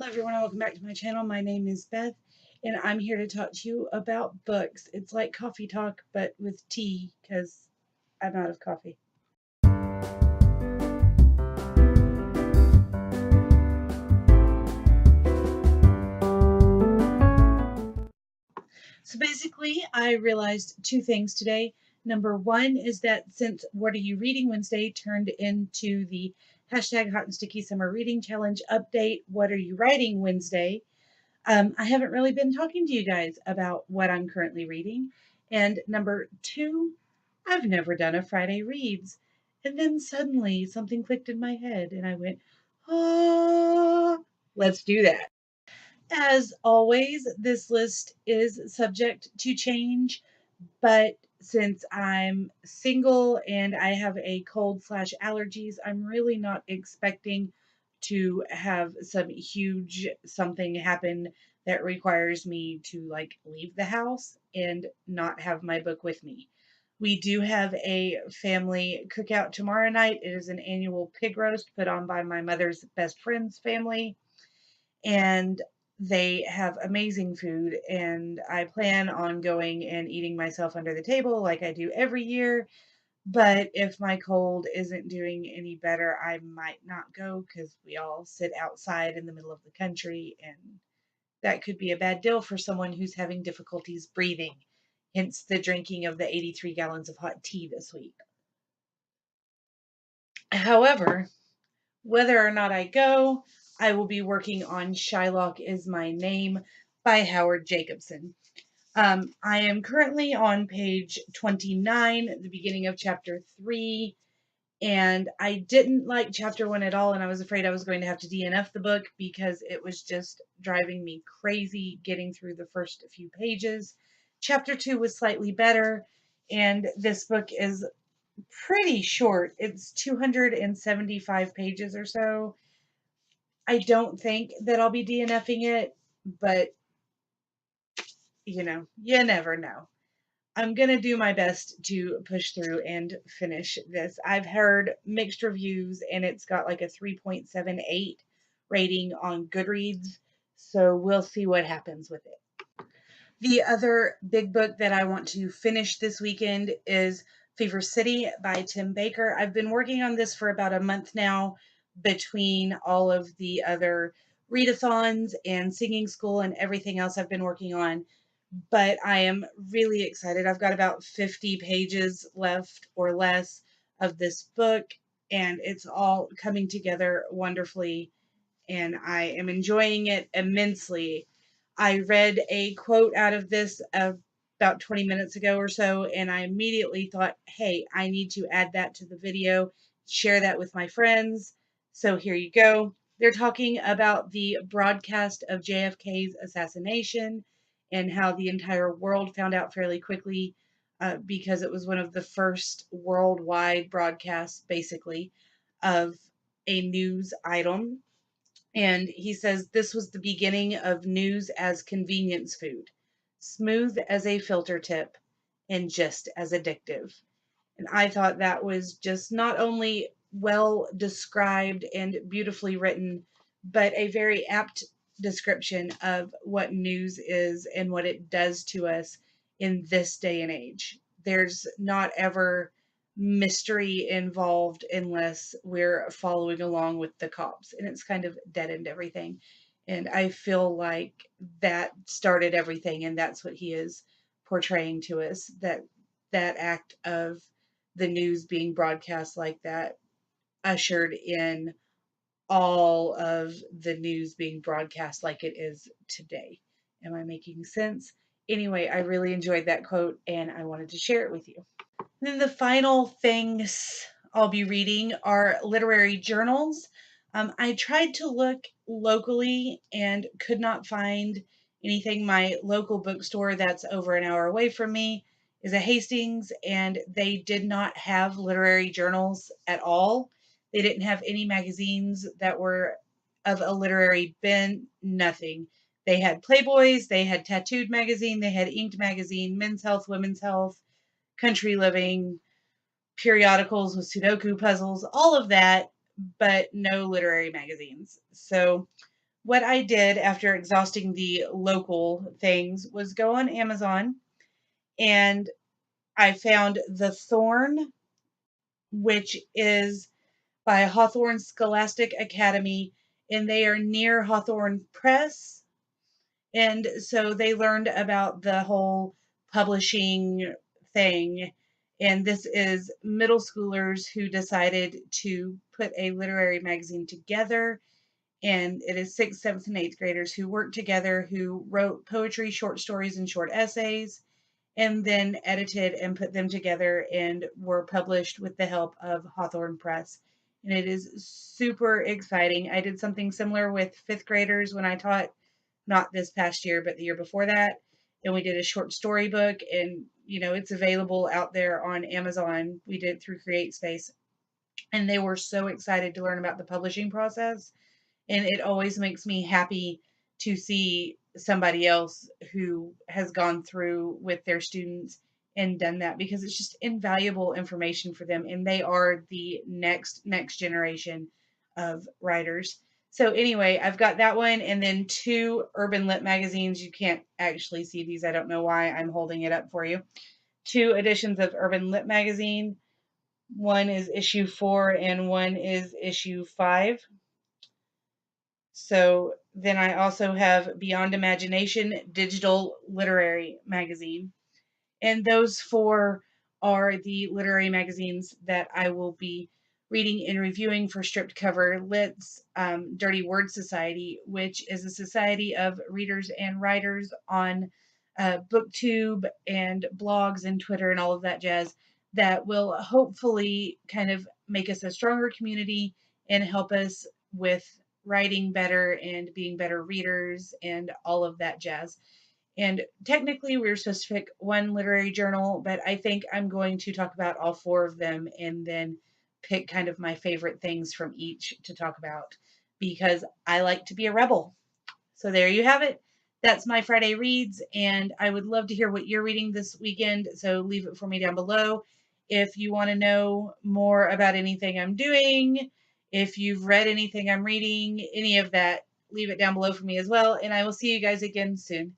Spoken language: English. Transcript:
Hello everyone, welcome back to my channel. My name is Beth and I'm here to talk to you about books. It's like coffee talk but with tea because I'm out of coffee. So basically I realized two things today. Number one is that since What Are You Reading Wednesday turned into the hashtag Hot and Sticky Summer Reading Challenge update, What Are You Writing Wednesday, I haven't really been talking to you guys about what I'm currently reading. And number two, I've never done a Friday Reads. And then suddenly something clicked in my head and I went, oh, let's do that. As always, this list is subject to change, but since I'm single and I have a cold/allergies, I'm really not expecting to have some huge something happen that requires me to like leave the house and not have my book with me. We do have a family cookout tomorrow night. It is an annual pig roast put on by my mother's best friend's family, and they have amazing food, and I plan on going and eating myself under the table like I do every year. But if my cold isn't doing any better, I might not go because we all sit outside in the middle of the country, and that could be a bad deal for someone who's having difficulties breathing, hence the drinking of the 83 gallons of hot tea this week. However, whether or not I go, I will be working on Shylock Is My Name by Howard Jacobson. I am currently on page 29, the beginning of chapter 3, and I didn't like chapter 1 at all, and I was afraid I was going to have to DNF the book because it was just driving me crazy getting through the first few pages. Chapter 2 was slightly better, and this book is pretty short. It's 275 pages or so. I don't think that I'll be DNFing it, but you never know. I'm going to do my best to push through and finish this. I've heard mixed reviews and it's got like a 3.78 rating on Goodreads, so we'll see what happens with it. The other big book that I want to finish this weekend is Fever City by Tim Baker. I've been working on this for about a month now between all of the other readathons and singing school and everything else I've been working on, but I am really excited. I've got about 50 pages left or less of this book, and it's all coming together wonderfully, and I am enjoying it immensely. I read a quote out of this about 20 minutes ago or so, and I immediately thought, hey, I need to add that to the video, share that with my friends. So here you go. They're talking about the broadcast of JFK's assassination and how the entire world found out fairly quickly because it was one of the first worldwide broadcasts, basically, of a news item. And he says this was the beginning of news as convenience food, smooth as a filter tip and just as addictive. And I thought that was just not only well described and beautifully written, but a very apt description of what news is and what it does to us in this day and age. There's not ever mystery involved unless we're following along with the cops, and it's kind of deadened everything. And I feel like that started everything, and that's what he is portraying to us, that act of the news being broadcast like that ushered in all of the news being broadcast like it is today. Am I making sense? Anyway, I really enjoyed that quote and I wanted to share it with you. Then the final things I'll be reading are literary journals. I tried to look locally and could not find anything. My local bookstore that's over an hour away from me is a Hastings, and they did not have literary journals at all. They didn't have any magazines that were of a literary bent, nothing. They had Playboys, they had Tattooed magazine, they had Inked magazine, Men's Health, Women's Health, Country Living, periodicals with Sudoku puzzles, all of that, but no literary magazines. So what I did after exhausting the local things was go on Amazon, and I found The Thorn, which is by Hawthorne Scholastic Academy, and they are near Hawthorne Press. And so they learned about the whole publishing thing. And this is middle schoolers who decided to put a literary magazine together. And it is sixth, seventh, and eighth graders who worked together, who wrote poetry, short stories, and short essays, and then edited and put them together and were published with the help of Hawthorne Press. And it is super exciting. I did something similar with fifth graders when I taught, not this past year, but the year before that. And we did a short story book, and it's available out there on Amazon. We did it through CreateSpace, and they were so excited to learn about the publishing process. And it always makes me happy to see somebody else who has gone through with their students and done that, because it's just invaluable information for them, and they are the next generation of writers. So anyway, I've got that one, and then two Urban Lit magazines. You can't actually see these. I don't know why I'm holding it up for you. Two editions of Urban Lit magazine. One is issue 4 and one is issue 5. So then I also have Beyond Imagination Digital Literary Magazine. And those 4 are the literary magazines that I will be reading and reviewing for Stripped Cover Lit's Dirty Word Society, which is a society of readers and writers on BookTube and blogs and Twitter and all of that jazz, that will hopefully kind of make us a stronger community and help us with writing better and being better readers and all of that jazz. And technically, we were supposed to pick one literary journal, but I think I'm going to talk about all 4 of them and then pick kind of my favorite things from each to talk about, because I like to be a rebel. So there you have it. That's my Friday reads, and I would love to hear what you're reading this weekend. So leave it for me down below. If you want to know more about anything I'm doing, if you've read anything I'm reading, any of that, leave it down below for me as well. And I will see you guys again soon.